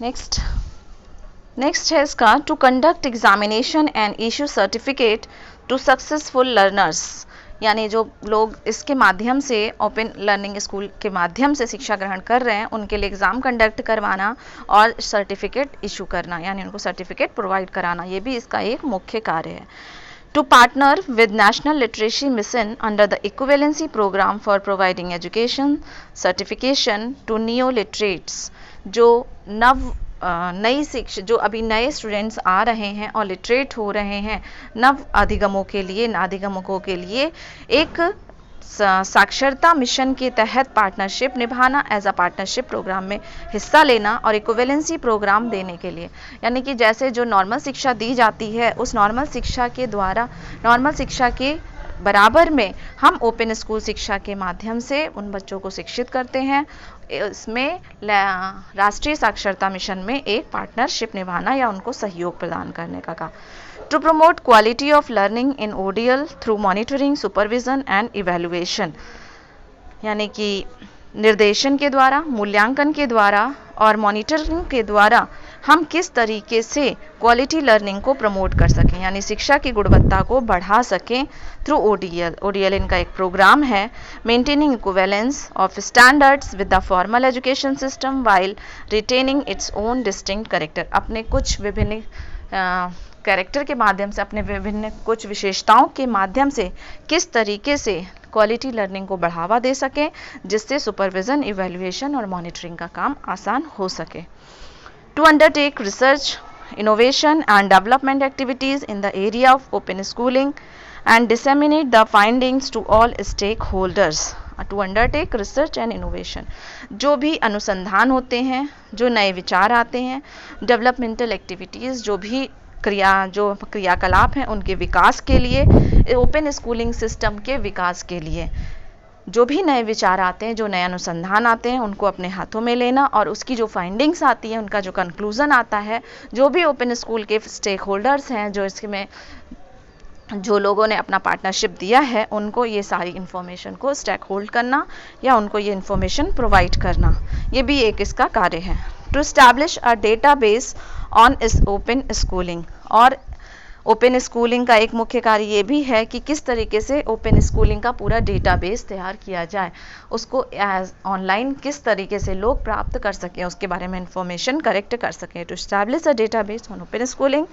Next है इसका to conduct examination and issue certificate to successful learners, यानी जो लोग इसके माध्यम से ओपन लर्निंग स्कूल के माध्यम से शिक्षा ग्रहण कर रहे हैं उनके लिए एग्ज़ाम कंडक्ट करवाना और सर्टिफिकेट इशू करना, यानी उनको सर्टिफिकेट प्रोवाइड कराना, ये भी इसका एक मुख्य कार्य है। To partner with National Literacy Mission under the equivalency programme for providing education certification to new literates, जो नई शिक्षा, जो अभी नए स्टूडेंट्स आ रहे हैं और लिटरेट हो रहे हैं, नव अधिगमों के लिए एक साक्षरता मिशन के तहत पार्टनरशिप निभाना, एज अ पार्टनरशिप प्रोग्राम में हिस्सा लेना और इक्विवेलेंसी प्रोग्राम देने के लिए, यानी कि जैसे जो नॉर्मल शिक्षा दी जाती है उस नॉर्मल शिक्षा के द्वारा नॉर्मल शिक्षा के बराबर में हम ओपन स्कूल शिक्षा के माध्यम से उन बच्चों को शिक्षित करते हैं। इसमें राष्ट्रीय साक्षरता मिशन में एक पार्टनरशिप निभाना या उनको सहयोग प्रदान करने का काम। To promote quality of learning in ODL through monitoring, supervision and evaluation, यानी कि निर्देशन के द्वारा, मूल्यांकन के द्वारा और मॉनिटरिंग के द्वारा हम किस तरीके से क्वालिटी लर्निंग को प्रमोट कर सकें, यानी शिक्षा की गुणवत्ता को बढ़ा सकें थ्रू ओडीएल। ओडीएल इनका एक प्रोग्राम है, maintaining equivalence of standards with the formal education system while retaining its own distinct character, अपने कुछ विभिन्न कैरेक्टर के माध्यम से, अपने विभिन्न कुछ विशेषताओं के माध्यम से किस तरीके से क्वालिटी लर्निंग को बढ़ावा दे सकें, जिससे सुपरविजन, इवैल्यूएशन और मॉनिटरिंग का काम आसान हो सके। To undertake research, innovation and development activities in the area of open schooling and disseminate the findings to all stakeholders. To undertake research and innovation, जो भी अनुसंधान होते हैं, जो नए विचार आते हैं, डेवलपमेंटल एक्टिविटीज़, जो क्रियाकलाप हैं उनके विकास के लिए, ओपन स्कूलिंग सिस्टम के विकास के लिए जो भी नए विचार आते हैं, जो नए अनुसंधान आते हैं, उनको अपने हाथों में लेना और उसकी जो फाइंडिंग्स आती हैं, उनका जो कंक्लूजन आता है, जो भी ओपन स्कूल के स्टेक होल्डर्स हैं, जो इसमें जो लोगों ने अपना पार्टनरशिप दिया है, उनको ये सारी इन्फॉर्मेशन को स्टेक होल्ड करना या उनको ये इन्फॉर्मेशन प्रोवाइड करना, ये भी एक इसका कार्य है। To establish a database on इस ओपन स्कूलिंग, और ओपन स्कूलिंग का एक मुख्य कार्य ये भी है कि किस तरीके से ओपन स्कूलिंग का पूरा डेटाबेस तैयार किया जाए, उसको ऑनलाइन किस तरीके से लोग प्राप्त कर सकें, उसके बारे में इंफॉर्मेशन कलेक्ट कर सकें। To establish a database on open schooling,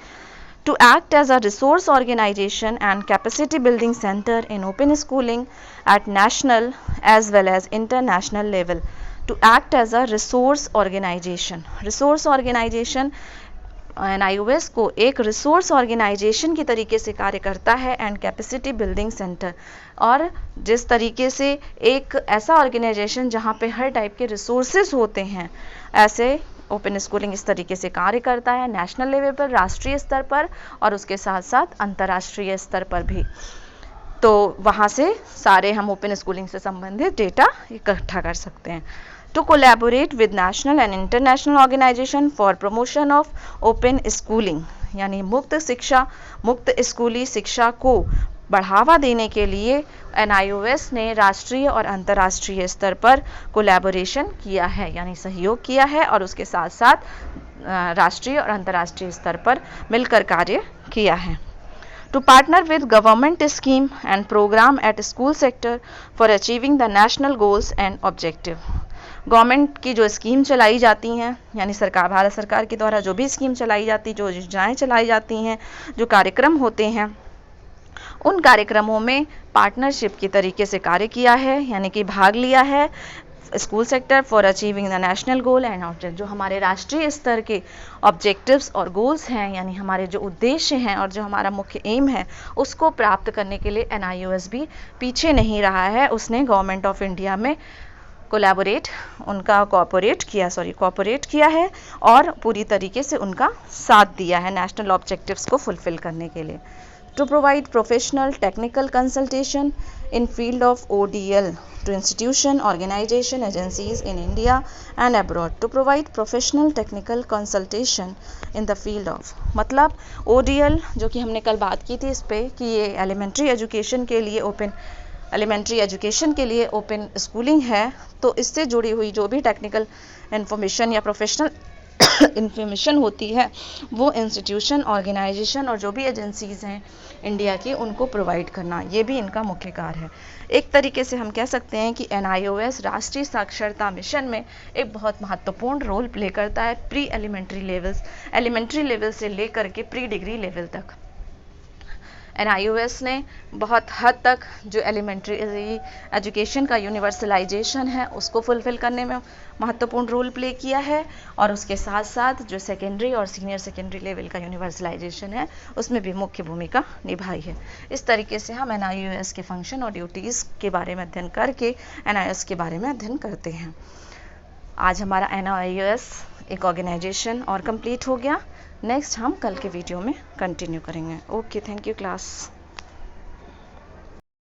to act as a resource organization and capacity building center in open schooling at national as well as international level. To act as a resource organization, NIOS को एक resource organisation की तरीके से कार्य करता है and capacity building centre, और जिस तरीके से एक ऐसा ऑर्गेनाइजेशन जहाँ पे हर टाइप के रिसोर्सेज होते हैं, ऐसे ओपन स्कूलिंग इस तरीके से कार्य करता है नेशनल लेवल पर, राष्ट्रीय स्तर पर और उसके साथ साथ अंतर्राष्ट्रीय स्तर पर भी। तो वहाँ से सारे हम ओपन स्कूलिंग से संबंधित डेटा इकट्ठा कर सकते हैं। To collaborate with national and international organisation for promotion of open schooling, यानी मुक्त स्कूली शिक्षा को बढ़ावा देने के लिए NIOS ने राष्ट्रीय और अंतर्राष्ट्रीय स्तर पर कोलैबोरेशन किया है, यानी सहयोग किया है, और उसके साथ साथ राष्ट्रीय और अंतर्राष्ट्रीय स्तर पर मिलकर कार्य किया है। To partner with government scheme and programme at school sector for achieving the national goals and objective, government की जो स्कीम चलाई जाती हैं, यानी भारत सरकार के द्वारा जो भी स्कीम चलाई जाती, जो योजनाएं चलाई जाती हैं, जो कार्यक्रम होते हैं, उन कार्यक्रमों में पार्टनरशिप की तरीके से कार्य किया है, यानी कि भाग लिया है school sector for achieving the national goal and object, जो हमारे राष्ट्रीय स्तर के ऑब्जेक्टिव्स और गोल्स हैं, यानी हमारे जो उद्देश्य हैं और जो हमारा मुख्य एम है, उसको प्राप्त करने के लिए NIOS भी पीछे नहीं रहा है। उसने गवर्नमेंट ऑफ इंडिया में कोऑपरेट किया है और पूरी तरीके से उनका साथ दिया है नेशनल ऑब्जेक्टिव्स को फुलफिल करने के लिए। To provide professional technical consultation in field of ODL to institution, organization, agencies in India and abroad. To provide professional technical consultation in the field of, मतलब ODL जो कि हमने कल बात की थी इस पे कि ये एलिमेंट्री एजुकेशन के लिए ओपन स्कूलिंग है, तो इससे जुड़ी हुई जो भी टेक्निकल इन्फॉर्मेशन या प्रोफेशनल इंफॉर्मेशन होती है वो इंस्टीट्यूशन, ऑर्गेनाइजेशन और जो भी एजेंसीज़ हैं इंडिया की उनको प्रोवाइड करना, ये भी इनका मुख्य कार्य है। एक तरीके से हम कह सकते हैं कि NIOS राष्ट्रीय साक्षरता मिशन में एक बहुत महत्वपूर्ण रोल प्ले करता है प्री एलिमेंट्री लेवल से लेकर के प्री डिग्री लेवल तक। NIOS ने बहुत हद तक जो एलिमेंट्री एजुकेशन का यूनिवर्सलाइजेशन है उसको फुलफ़िल करने में महत्वपूर्ण रोल प्ले किया है, और उसके साथ साथ जो सेकेंडरी और सीनियर सेकेंडरी लेवल का यूनिवर्सलाइजेशन है उसमें भी मुख्य भूमिका निभाई है। इस तरीके से हम NIOS के फंक्शन और ड्यूटीज़ के बारे में अध्ययन करके NIOS के बारे में अध्ययन करते हैं। आज हमारा NIOS एक ऑर्गेनाइजेशन और कंप्लीट हो गया। नेक्स्ट हम कल के वीडियो में कंटिन्यू करेंगे। Okay, thank you class.